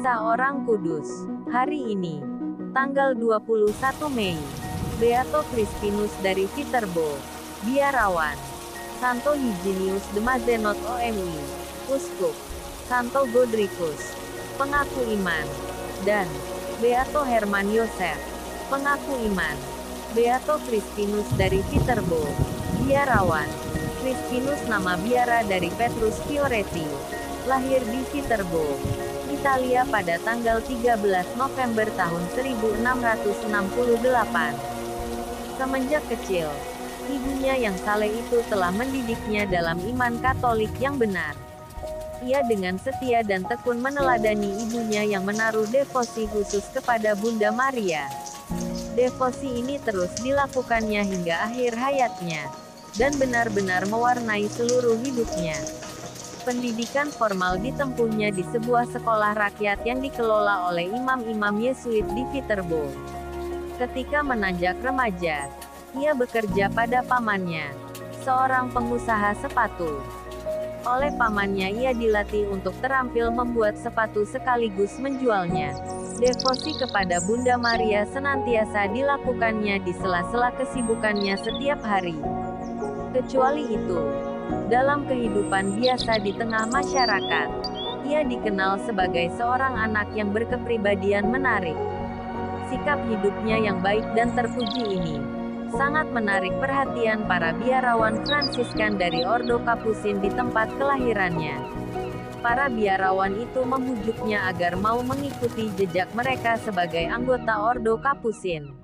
Kisah Orang Kudus. Hari ini, tanggal 21 Mei, Beato Crispinus dari Viterbo, biarawan. Santo Hyginus de Mazenot OMI, uskup. Santo Godricus, pengaku iman. Dan Beato Herman Yosef, pengaku iman. Beato Crispinus dari Viterbo, biarawan. Crispinus nama biara dari Petrus Fioretti. Lahir di Viterbo, Italia pada tanggal 13 November tahun 1668. Semenjak kecil, ibunya yang saleh itu telah mendidiknya dalam iman Katolik yang benar. Ia dengan setia dan tekun meneladani ibunya yang menaruh devosi khusus kepada Bunda Maria. Devosi ini terus dilakukannya hingga akhir hayatnya, dan benar-benar mewarnai seluruh hidupnya. Pendidikan formal ditempuhnya di sebuah sekolah rakyat yang dikelola oleh imam-imam Yesuit di Viterbo. Ketika menanjak remaja, ia bekerja pada pamannya, seorang pengusaha sepatu. Oleh pamannya ia dilatih untuk terampil membuat sepatu sekaligus menjualnya. Devosi kepada Bunda Maria senantiasa dilakukannya di sela-sela kesibukannya setiap hari. Kecuali itu, dalam kehidupan biasa di tengah masyarakat, ia dikenal sebagai seorang anak yang berkepribadian menarik. Sikap hidupnya yang baik dan terpuji ini sangat menarik perhatian para biarawan Fransiskan dari Ordo Kapusin di tempat kelahirannya. Para biarawan itu membujuknya agar mau mengikuti jejak mereka sebagai anggota Ordo Kapusin.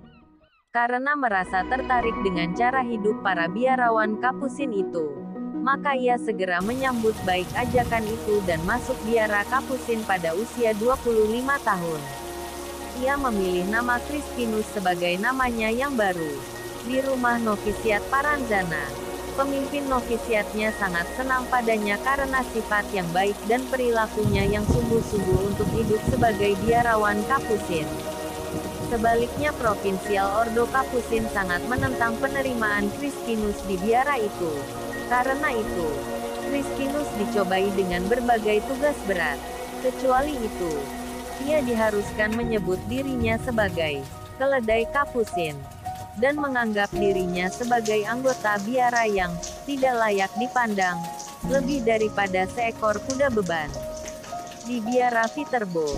Karena merasa tertarik dengan cara hidup para biarawan Kapusin itu, maka ia segera menyambut baik ajakan itu dan masuk biara Kapusin pada usia 25 tahun. Ia memilih nama Crispinus sebagai namanya yang baru. Di rumah novisiat Paranzana, pemimpin novisiatnya sangat senang padanya karena sifat yang baik dan perilakunya yang sungguh-sungguh untuk hidup sebagai biarawan Kapusin. Sebaliknya Provinsial Ordo Kapusin sangat menentang penerimaan Crispinus di biara itu. Karena itu, Crispinus dicobai dengan berbagai tugas berat. Kecuali itu, ia diharuskan menyebut dirinya sebagai keledai Kapusin, dan menganggap dirinya sebagai anggota biara yang tidak layak dipandang, lebih daripada seekor kuda beban. Di biara Viterbo,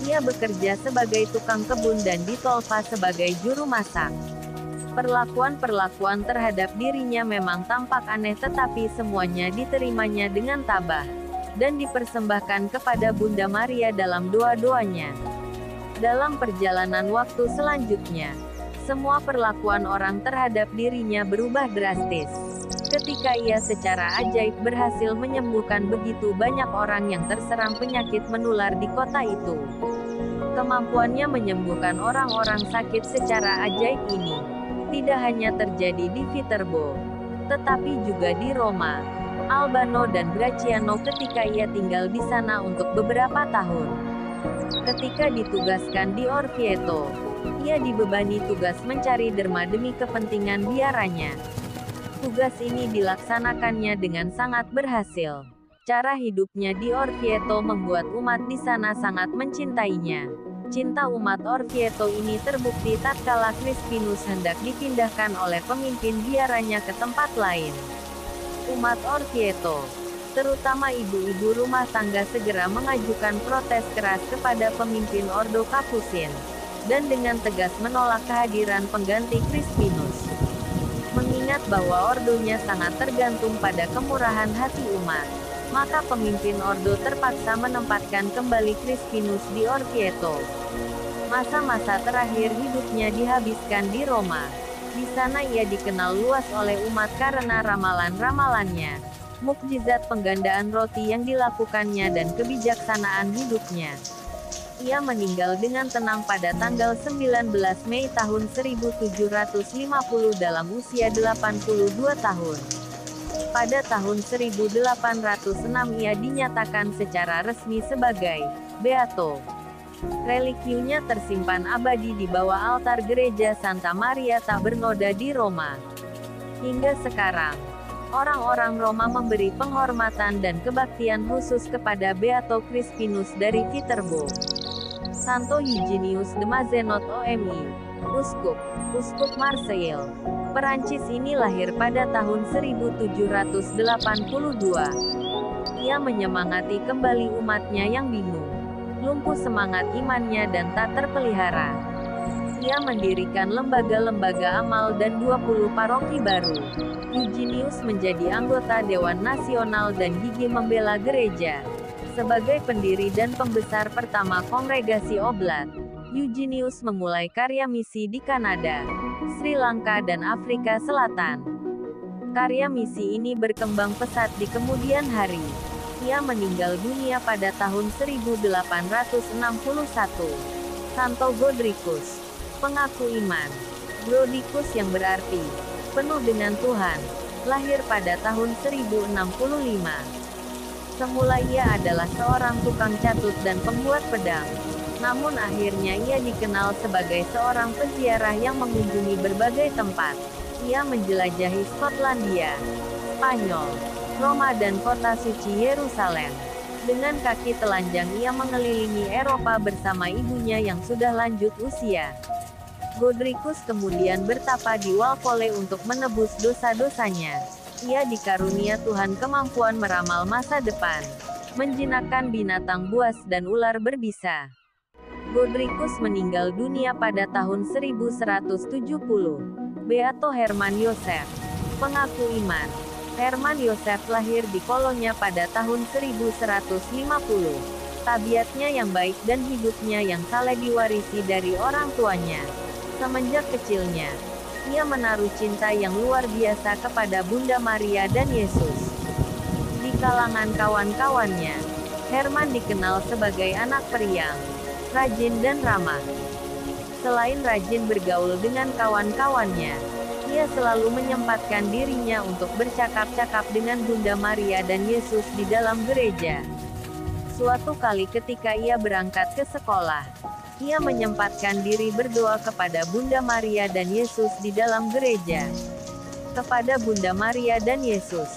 ia bekerja sebagai tukang kebun dan di Tolfa sebagai juru masak. Perlakuan-perlakuan terhadap dirinya memang tampak aneh, tetapi semuanya diterimanya dengan tabah, dan dipersembahkan kepada Bunda Maria dalam doa-doanya. Dalam perjalanan waktu selanjutnya, semua perlakuan orang terhadap dirinya berubah drastis. Ketika ia secara ajaib berhasil menyembuhkan begitu banyak orang yang terserang penyakit menular di kota itu. Kemampuannya menyembuhkan orang-orang sakit secara ajaib ini tidak hanya terjadi di Viterbo, tetapi juga di Roma, Albano dan Bracciano ketika ia tinggal di sana untuk beberapa tahun. Ketika ditugaskan di Orvieto, ia dibebani tugas mencari derma demi kepentingan biaranya. Tugas ini dilaksanakannya dengan sangat berhasil. Cara hidupnya di Orvieto membuat umat di sana sangat mencintainya. Cinta umat Orvieto ini terbukti tatkala Crispinus hendak dipindahkan oleh pemimpin biaranya ke tempat lain. Umat Orvieto, terutama ibu-ibu rumah tangga, segera mengajukan protes keras kepada pemimpin Ordo Kapusin, dan dengan tegas menolak kehadiran pengganti Crispinus. Mengingat bahwa ordonya sangat tergantung pada kemurahan hati umat, maka pemimpin Ordo terpaksa menempatkan kembali Crispinus di Orvieto. Masa-masa terakhir hidupnya dihabiskan di Roma. Di sana ia dikenal luas oleh umat karena ramalan-ramalannya, mukjizat penggandaan roti yang dilakukannya dan kebijaksanaan hidupnya. Ia meninggal dengan tenang pada tanggal 19 Mei tahun 1750 dalam usia 82 tahun. Pada tahun 1806 ia dinyatakan secara resmi sebagai Beato. Reliquiumnya tersimpan abadi di bawah altar gereja Santa Maria Tabernoda di Roma. Hingga sekarang, orang-orang Roma memberi penghormatan dan kebaktian khusus kepada Beato Crispinus dari Viterbo. Santo Eugenius de Mazenot OMI, Uskup Marseille, Perancis ini lahir pada tahun 1782. Ia menyemangati kembali umatnya yang bingung, lumpuh semangat imannya dan tak terpelihara. Ia mendirikan lembaga-lembaga amal dan 20 paroki baru. Eugenius menjadi anggota Dewan Nasional dan gigih membela gereja. Sebagai pendiri dan pembesar pertama Kongregasi Oblat, Eugenius memulai karya misi di Kanada, Sri Lanka dan Afrika Selatan. Karya misi ini berkembang pesat di kemudian hari. Ia meninggal dunia pada tahun 1861. Santo Godricus, pengaku iman. Godricus yang berarti penuh dengan Tuhan, lahir pada tahun 1065. Semula ia adalah seorang tukang catut dan pembuat pedang. Namun akhirnya ia dikenal sebagai seorang peziarah yang mengunjungi berbagai tempat. Ia menjelajahi Skotlandia, Spanyol, Roma dan kota suci Yerusalem. Dengan kaki telanjang ia mengelilingi Eropa bersama ibunya yang sudah lanjut usia. Godricus kemudian bertapa di Walpole untuk menebus dosa-dosanya. Ia dikarunia Tuhan kemampuan meramal masa depan, menjinakkan binatang buas dan ular berbisa. Godricus meninggal dunia pada tahun 1170. Beato Hermann Joseph, pengaku iman. Hermann Joseph lahir di Kolonya pada tahun 1150. Tabiatnya yang baik dan hidupnya yang saleh diwarisi dari orang tuanya. Semenjak kecilnya, ia menaruh cinta yang luar biasa kepada Bunda Maria dan Yesus. Di kalangan kawan-kawannya, Hermann dikenal sebagai anak periang, rajin dan ramah. Selain rajin bergaul dengan kawan-kawannya, ia selalu menyempatkan dirinya untuk bercakap-cakap dengan Bunda Maria dan Yesus di dalam gereja. Suatu kali ketika ia berangkat ke sekolah, ia menyempatkan diri berdoa kepada Bunda Maria dan Yesus di dalam gereja. Kepada Bunda Maria dan Yesus,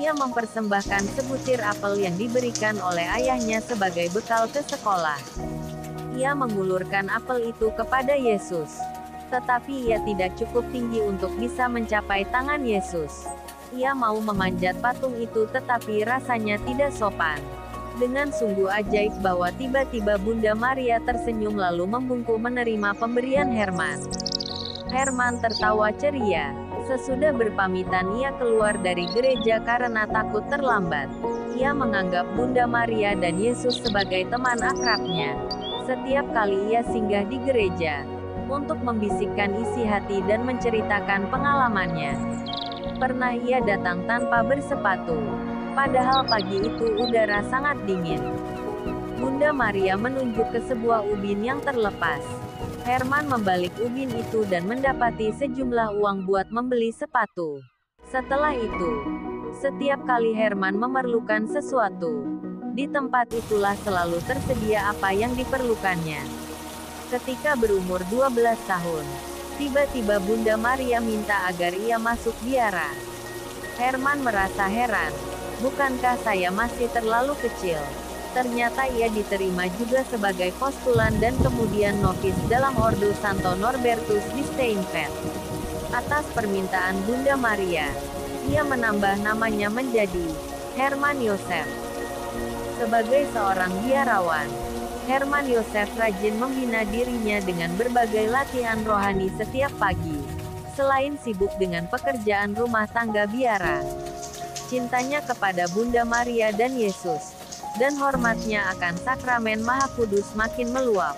ia mempersembahkan sebutir apel yang diberikan oleh ayahnya sebagai bekal ke sekolah. Ia mengulurkan apel itu kepada Yesus. Tetapi ia tidak cukup tinggi untuk bisa mencapai tangan Yesus. Ia mau memanjat patung itu tetapi rasanya tidak sopan. Dengan sungguh ajaib bahwa tiba-tiba Bunda Maria tersenyum lalu membungkuk menerima pemberian Hermann. Hermann tertawa ceria. Sesudah berpamitan ia keluar dari gereja karena takut terlambat. Ia menganggap Bunda Maria dan Yesus sebagai teman akrabnya. Setiap kali ia singgah di gereja untuk membisikkan isi hati dan menceritakan pengalamannya. Pernah ia datang tanpa bersepatu, padahal pagi itu udara sangat dingin. Bunda Maria menunjuk ke sebuah ubin yang terlepas. Hermann membalik ubin itu dan mendapati sejumlah uang buat membeli sepatu. Setelah itu, setiap kali Hermann memerlukan sesuatu, di tempat itulah selalu tersedia apa yang diperlukannya. Ketika berumur 12 tahun, tiba-tiba Bunda Maria minta agar ia masuk biara. Hermann merasa heran. Bukankah saya masih terlalu kecil? Ternyata ia diterima juga sebagai postulan dan kemudian novis dalam Ordo Santo Norbertus di Steinfeld. Atas permintaan Bunda Maria, ia menambah namanya menjadi Hermann Joseph. Sebagai seorang biarawan, Hermann Joseph rajin membina dirinya dengan berbagai latihan rohani setiap pagi. Selain sibuk dengan pekerjaan rumah tangga biara, cintanya kepada Bunda Maria dan Yesus, dan hormatnya akan sakramen Maha Kudus makin meluap.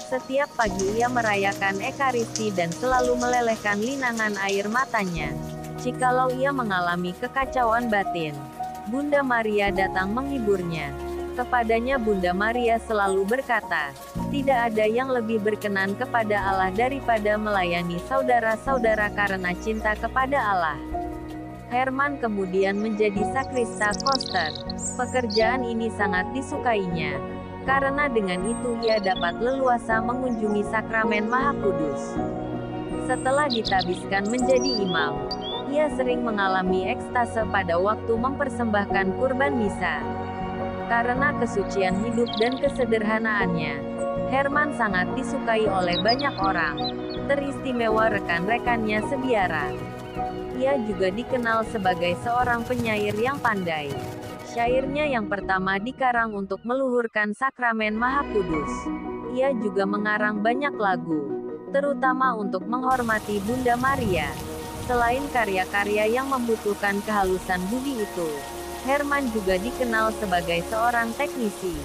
Setiap pagi ia merayakan Ekaristi dan selalu melelehkan linangan air matanya. Jikalau ia mengalami kekacauan batin, Bunda Maria datang menghiburnya. Kepadanya Bunda Maria selalu berkata, tidak ada yang lebih berkenan kepada Allah daripada melayani saudara-saudara karena cinta kepada Allah. Hermann kemudian menjadi sakrista Koster. Pekerjaan ini sangat disukainya, karena dengan itu ia dapat leluasa mengunjungi sakramen Maha Kudus. Setelah ditabiskan menjadi imam, ia sering mengalami ekstase pada waktu mempersembahkan kurban misa. Karena kesucian hidup dan kesederhanaannya, Herman sangat disukai oleh banyak orang, teristimewa rekan-rekannya sebiara. Ia juga dikenal sebagai seorang penyair yang pandai. Syairnya yang pertama dikarang untuk meluhurkan sakramen Maha Kudus. Ia juga mengarang banyak lagu, terutama untuk menghormati Bunda Maria. Selain karya-karya yang membutuhkan kehalusan budi itu, Herman juga dikenal sebagai seorang teknisi.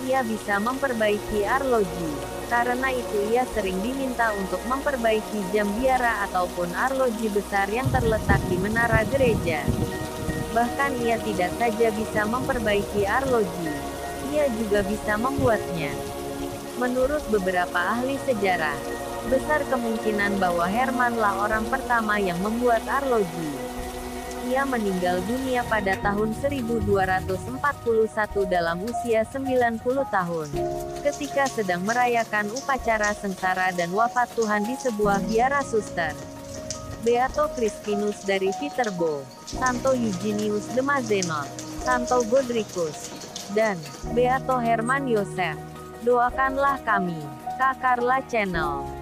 Ia bisa memperbaiki arloji. Karena itu ia sering diminta untuk memperbaiki jam biara ataupun arloji besar yang terletak di menara gereja. Bahkan ia tidak saja bisa memperbaiki arloji, ia juga bisa membuatnya. Menurut beberapa ahli sejarah, besar kemungkinan bahwa Hermanlah orang pertama yang membuat arloji. Ia meninggal dunia pada tahun 1241 dalam usia 90 tahun, ketika sedang merayakan upacara sengsara dan wafat Tuhan di sebuah biara suster. Beato Crispinus dari Viterbo, Santo Eugenius de Mazenot, Santo Godricus, dan Beato Herman Yosef. Doakanlah kami, Kak Carla Channel.